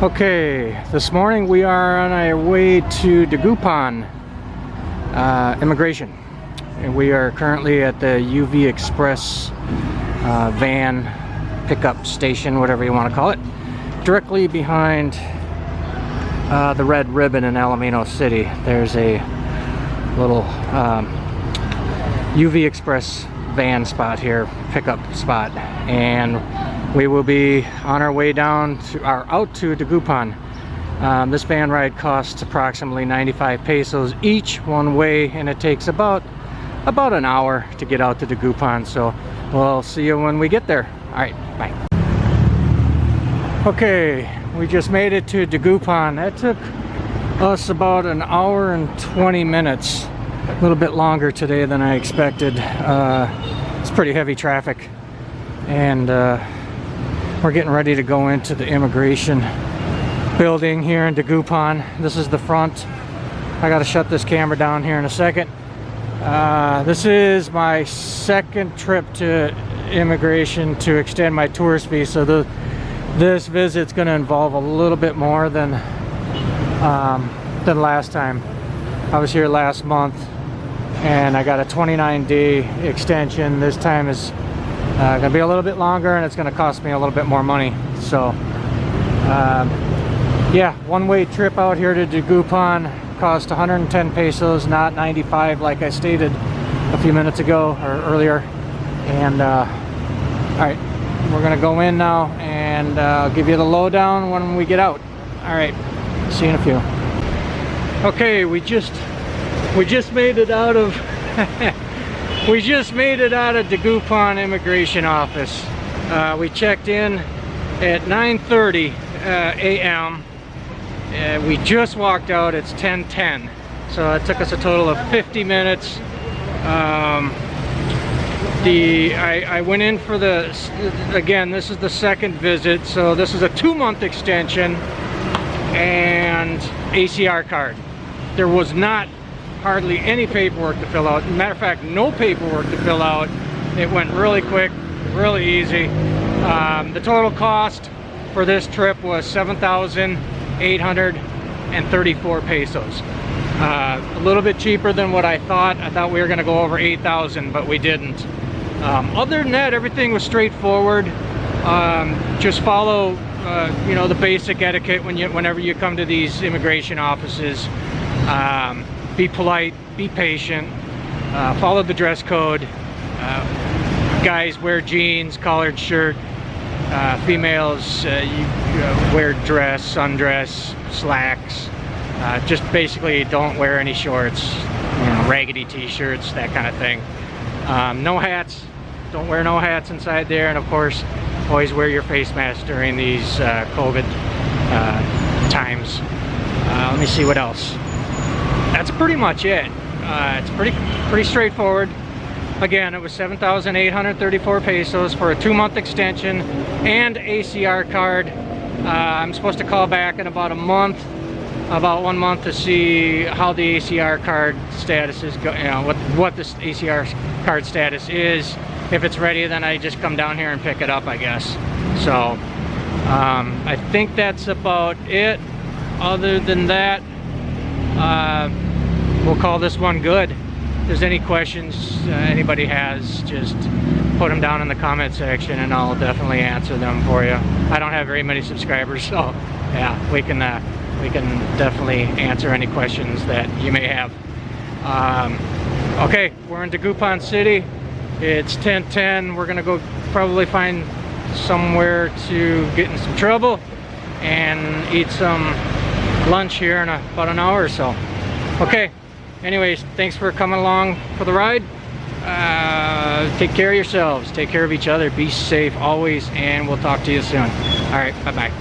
Okay, this morning we are on our way to Dagupan immigration, and we are currently at the UV Express van pickup station, whatever you want to call it, directly behind the red ribbon in Alaminos City. There's a little UV Express van spot here, pickup spot, and we will be on our way down to out to Dagupan. This van ride costs approximately 95 pesos each one way, and it takes about an hour to get out to Dagupan. So we'll see you when we get there. All right, bye. Okay, we just made it to Dagupan. That took us about an hour and 20 minutes. A little bit longer today than I expected. It's pretty heavy traffic, and we're getting ready to go into the immigration building here in Dagupan. This is the front. I gotta shut this camera down here in a second. This is my second trip to immigration to extend my tourist visa. This visit's gonna involve a little bit more than last time. I was here last month and I got a 29-day extension. This time is gonna be a little bit longer, and it's gonna cost me a little bit more money. So yeah, one-way trip out here to Dagupan cost 110 pesos, not 95 like I stated a few minutes ago or earlier. And all right, we're gonna go in now, and I'll give you the lowdown when we get out. All right, see you in a few. Okay, we just made it out of we just made it out of Dagupan immigration office. We checked in at 9:30 a.m. We just walked out. It's 10:10, so it took us a total of 50 minutes. I went in for again, this is the second visit, so this is a 2-month extension and ACR card. There was not hardly any paperwork to fill out. Matter of fact, no paperwork to fill out. It went really quick, really easy. The total cost for this trip was 7,834 pesos. A little bit cheaper than what I thought. I thought we were going to go over 8,000, but we didn't. Other than that, everything was straightforward. Just follow you know, the basic etiquette whenever you come to these immigration offices. Be polite, be patient, follow the dress code. Guys wear jeans, collared shirt. Females you wear dress, sundress, slacks. Just basically don't wear any shorts, you know, raggedy t-shirts, that kind of thing. No hats. Don't wear no hats inside there, and of course always wear your face mask during these COVID times. Let me see what else. That's pretty much it. It's pretty straightforward. Again, it was 7,834 pesos for a 2-month extension and ACR card. I'm supposed to call back in about 1 month to see how the ACR card status is going. You know, what this ACR card status is. If it's ready, then I just come down here and pick it up, I guess. So I think that's about it. Other than that, we'll call this one good. If there's any questions anybody has, just put them down in the comment section and I'll definitely answer them for you. I don't have very many subscribers, so yeah, we can definitely answer any questions that you may have. Okay, we're in Dagupan City. It's 10:10. We're gonna go probably find somewhere to get in some trouble and eat some lunch here in about an hour or so. Okay, anyways, thanks for coming along for the ride. Take care of yourselves, take care of each other, be safe always, and we'll talk to you soon. All right, bye-bye.